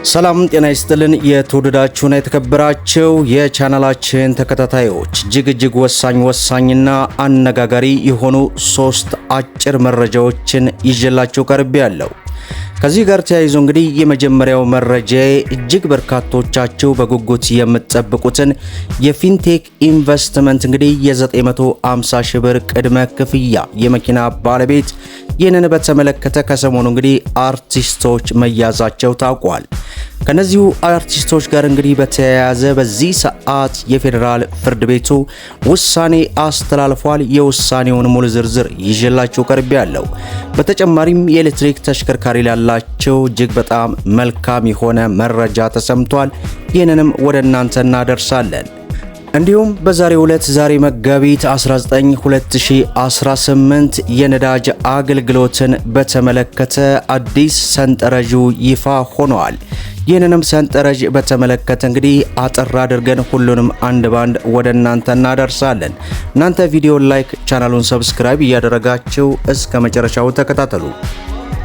ሰላም ጤና ይስጥልን የተወደዳችሁና የተከበራችሁ የቻናላችን ተከታታዮች እጅግ ወሳኝና አነጋጋሪ የሆኑ 3 አጭር መረጃዎችን ይዤላችሁ ቀርቤያለሁ። ከዚህ ጋር ተያይዞ እንግዲህ የመጀመሪያው መረጃ እጅግ በርካቶቻችሁ በጉጉት የምትጠብቁትን የፊንቴክ ኢንቨስትመንት እንግዲህ የ950 ሺህ ብር ቅድመ ክፍያ የመኪና ባለቤት ይህንን በተመለከተ ከሰሞኑ እንግዲህ አርቲስቶች መያዛቸው ታውቋል። ከነዚሁ አርቲስቶች ጋር እንግዲህ በተያያዘ በዚህ ሰዓት የፌዴራል ፍርድ ቤቱ ውሳኔ አስተላልፏል። የውሳኔውን ሙሉ ዝርዝር ይዤላችሁ ቀርቤያለሁ። በተጨማሪም የኤሌክትሪክ ተሽከርካሪ ላላቸው እጅግ በጣም መልካም የሆነ መረጃ ተሰምቷል። ይህንንም ወደ እናንተ እናደርሳለን። እንዲሁም በዛሬው ዕለት ዛሬ መጋቢት 19 2018 የነዳጅ አገልግሎትን በተመለከተ አዲስ ሰንጠረዡ ይፋ ሆኗል። ይህንንም ሰንጠረዥ በተመለከተ እንግዲህ አጥር አድርገን ሁሉንም አንድ ባንድ ወደ እናንተ እናደርሳለን። እናንተ ቪዲዮን ላይክ፣ ቻናሉን ሰብስክራይብ እያደረጋችሁ እስከ መጨረሻው ተከታተሉ።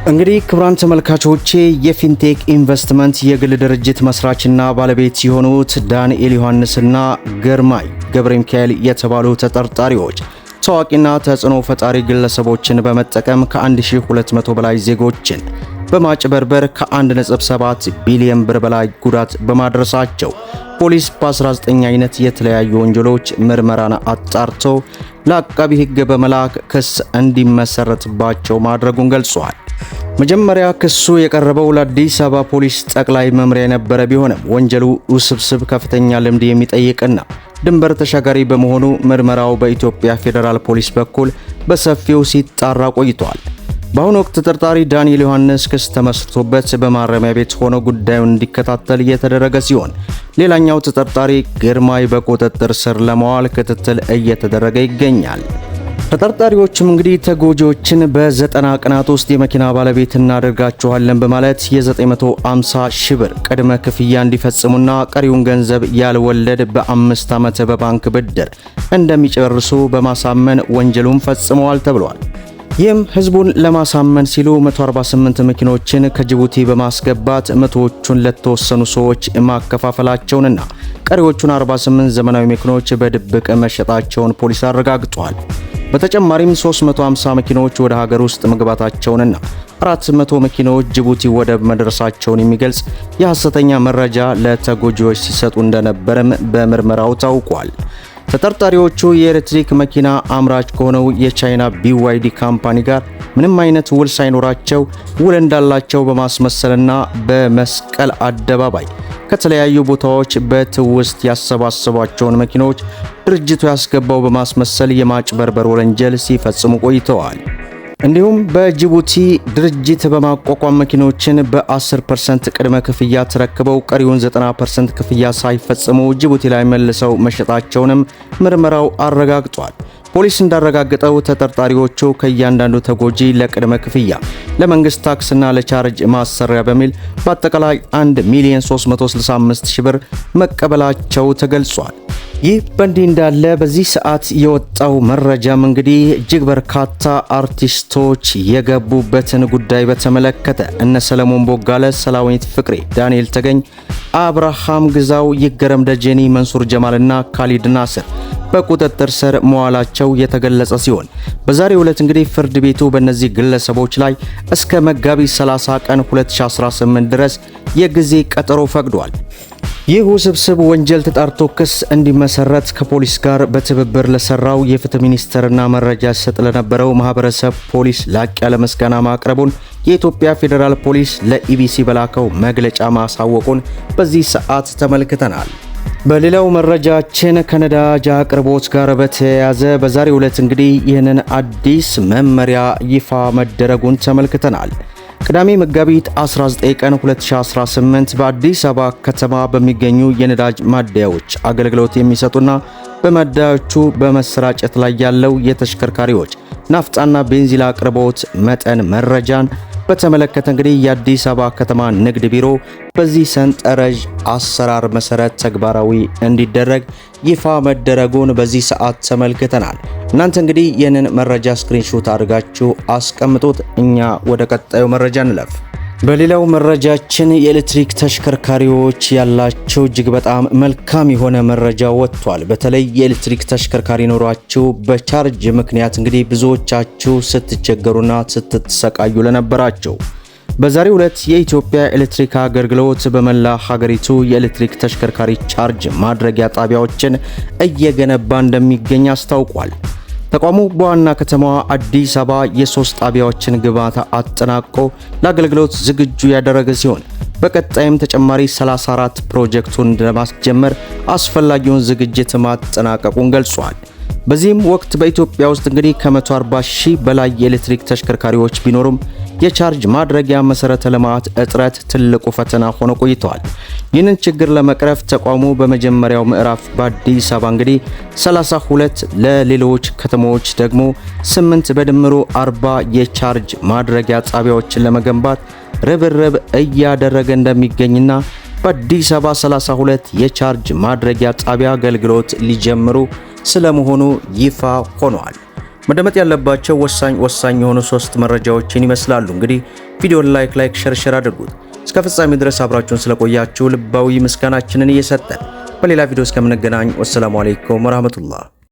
እንግዲህ ክቡራን ተመልካቾቼ የፊንቴክ ኢንቨስትመንት የግል ድርጅት መስራችና ባለቤት የሆኑት ዳንኤል ዮሐንስና ግርማይ ገብረ ሚካኤል የተባሉ ተጠርጣሪዎች ታዋቂና ተጽዕኖ ፈጣሪ ግለሰቦችን በመጠቀም ከ1200 በላይ ዜጎችን በማጭበርበር ከ1.7 ቢሊዮን ብር በላይ ጉዳት በማድረሳቸው ፖሊስ በ19 አይነት የተለያዩ ወንጀሎች ምርመራን አጣርቶ ለአቃቢ ሕግ በመላክ ክስ እንዲመሰረትባቸው ማድረጉን ገልጿል። መጀመሪያ ክሱ የቀረበው ለአዲስ አበባ ፖሊስ ጠቅላይ መምሪያ የነበረ ቢሆንም ወንጀሉ ውስብስብ ከፍተኛ ልምድ የሚጠይቅና ድንበር ተሻጋሪ በመሆኑ ምርመራው በኢትዮጵያ ፌዴራል ፖሊስ በኩል በሰፊው ሲጣራ ቆይቷል። በአሁኑ ወቅት ተጠርጣሪ ዳንኤል ዮሐንስ ክስ ተመስርቶበት በማረሚያ ቤት ሆኖ ጉዳዩን እንዲከታተል እየተደረገ ሲሆን፣ ሌላኛው ተጠርጣሪ ግርማይ በቁጥጥር ስር ለማዋል ክትትል እየተደረገ ይገኛል። ተጠርጣሪዎችም እንግዲህ ተጎጂዎችን በ90 ቀናት ውስጥ የመኪና ባለቤት እናደርጋቸዋለን በማለት የ950 ሺህ ብር ቅድመ ክፍያ እንዲፈጽሙና ቀሪውን ገንዘብ ያልወለድ በ5 ዓመት በባንክ ብድር እንደሚጨርሱ በማሳመን ወንጀሉን ፈጽመዋል ተብሏል። ይህም ህዝቡን ለማሳመን ሲሉ 148 መኪኖችን ከጅቡቲ በማስገባት መቶዎቹን ለተወሰኑ ሰዎች ማከፋፈላቸውንና ቀሪዎቹን 48 ዘመናዊ መኪኖች በድብቅ መሸጣቸውን ፖሊስ አረጋግጧል። በተጨማሪም 350 መኪኖች ወደ ሀገር ውስጥ መግባታቸውንና 400 መኪኖች ጅቡቲ ወደብ መድረሳቸውን የሚገልጽ የሐሰተኛ መረጃ ለተጎጂዎች ሲሰጡ እንደነበረም በምርመራው ታውቋል። ተጠርጣሪዎቹ የኤሌክትሪክ መኪና አምራች ከሆነው የቻይና BYD ካምፓኒ ጋር ምንም አይነት ውል ሳይኖራቸው ውል እንዳላቸው በማስመሰልና በመስቀል አደባባይ ከተለያዩ ቦታዎች በትውስት ያሰባሰቧቸውን መኪኖች ድርጅቱ ያስገባው በማስመሰል የማጭበርበር ወንጀል ሲፈጽሙ ቆይተዋል። እንዲሁም በጅቡቲ ድርጅት በማቋቋም መኪኖችን በ10% ቅድመ ክፍያ ተረክበው ቀሪውን 90% ክፍያ ሳይፈጽሙ ጅቡቲ ላይ መልሰው መሸጣቸውንም ምርመራው አረጋግጧል። ፖሊስ እንዳረጋገጠው ተጠርጣሪዎቹ ከእያንዳንዱ ተጎጂ ለቅድመ ክፍያ፣ ለመንግስት ታክስና ለቻርጅ ማሰሪያ በሚል በአጠቃላይ 1,365,000 ብር መቀበላቸው ተገልጿል። ይህ በእንዲህ እንዳለ በዚህ ሰዓት የወጣው መረጃም እንግዲህ እጅግ በርካታ አርቲስቶች የገቡበትን ጉዳይ በተመለከተ እነ ሰለሞን ቦጋለ፣ ሰላዊት ፍቅሬ፣ ዳንኤል ተገኝ፣ አብርሃም ግዛው፣ ይገረም ደጀኒ፣ መንሱር ጀማልና ካሊድ ናስር በቁጥጥር ስር መዋላቸው የተገለጸ ሲሆን በዛሬው ዕለት እንግዲህ ፍርድ ቤቱ በእነዚህ ግለሰቦች ላይ እስከ መጋቢት 30 ቀን 2018 ድረስ የጊዜ ቀጠሮ ፈቅዷል። ይህ ውስብስብ ወንጀል ተጣርቶ ክስ እንዲመሰረት ከፖሊስ ጋር በትብብር ለሰራው የፍትህ ሚኒስቴርና መረጃ ሲሰጥ ለነበረው ማህበረሰብ ፖሊስ ላቅ ያለ ምስጋና ማቅረቡን የኢትዮጵያ ፌዴራል ፖሊስ ለኢቢሲ በላከው መግለጫ ማሳወቁን በዚህ ሰዓት ተመልክተናል። በሌላው መረጃችን ከነዳጅ አቅርቦት ጋር በተያያዘ በዛሬው ዕለት እንግዲህ ይህንን አዲስ መመሪያ ይፋ መደረጉን ተመልክተናል። ቅዳሜ መጋቢት 19 ቀን 2018 በአዲስ አበባ ከተማ በሚገኙ የነዳጅ ማደያዎች አገልግሎት የሚሰጡና በማደያዎቹ በመሰራጨት ላይ ያለው የተሽከርካሪዎች ናፍጣና ቤንዚን አቅርቦት መጠን መረጃን በተመለከተ እንግዲህ የአዲስ አበባ ከተማ ንግድ ቢሮ በዚህ ሰንጠረዥ አሰራር መሰረት ተግባራዊ እንዲደረግ ይፋ መደረጉን በዚህ ሰዓት ተመልክተናል። እናንተ እንግዲህ ይህንን መረጃ ስክሪንሾት አድርጋችሁ አስቀምጡት። እኛ ወደ ቀጣዩ መረጃ እንለፍ። በሌላው መረጃችን የኤሌክትሪክ ተሽከርካሪዎች ያላቸው እጅግ በጣም መልካም የሆነ መረጃ ወጥቷል። በተለይ የኤሌክትሪክ ተሽከርካሪ ኖሯችሁ በቻርጅ ምክንያት እንግዲህ ብዙዎቻችሁ ስትቸገሩና ስትሰቃዩ ለነበራችሁ በዛሬው ዕለት የኢትዮጵያ ኤሌክትሪክ አገልግሎት በመላ ሀገሪቱ የኤሌክትሪክ ተሽከርካሪ ቻርጅ ማድረጊያ ጣቢያዎችን እየገነባ እንደሚገኝ አስታውቋል። ተቋሙ በዋና ከተማዋ አዲስ አበባ የ3 ጣቢያዎችን ግንባታ አጠናቆ ለአገልግሎት ዝግጁ ያደረገ ሲሆን በቀጣይም ተጨማሪ 34 ፕሮጀክቱን ለማስጀመር አስፈላጊውን ዝግጅት ማጠናቀቁን ገልጿል። በዚህም ወቅት በኢትዮጵያ ውስጥ እንግዲህ ከ140 ሺህ በላይ የኤሌክትሪክ ተሽከርካሪዎች ቢኖሩም የቻርጅ ማድረጊያ መሰረተ ልማት እጥረት ትልቁ ፈተና ሆኖ ቆይቷል። ይህንን ችግር ለመቅረፍ ተቋሙ በመጀመሪያው ምዕራፍ በአዲስ አበባ እንግዲህ 32 ለሌሎች ከተሞች ደግሞ 8 በድምሩ 40 የቻርጅ ማድረጊያ ጣቢያዎችን ለመገንባት ርብርብ እያደረገ እንደሚገኝና በአዲስ አበባ 32 የቻርጅ ማድረጊያ ጣቢያ አገልግሎት ሊጀምሩ ስለመሆኑ ይፋ ሆኗል። መደመጥ ያለባቸው ወሳኝ የሆኑ 3 መረጃዎችን ይመስላሉ። እንግዲህ ቪዲዮን ላይክ ሼር አድርጉት። እስከ ፍጻሜ ድረስ አብራችሁን ስለቆያችሁ ልባዊ ምስጋናችንን እየሰጠን በሌላ ቪዲዮ እስከምንገናኝ ወሰላሙ አለይኩም ወራህመቱላህ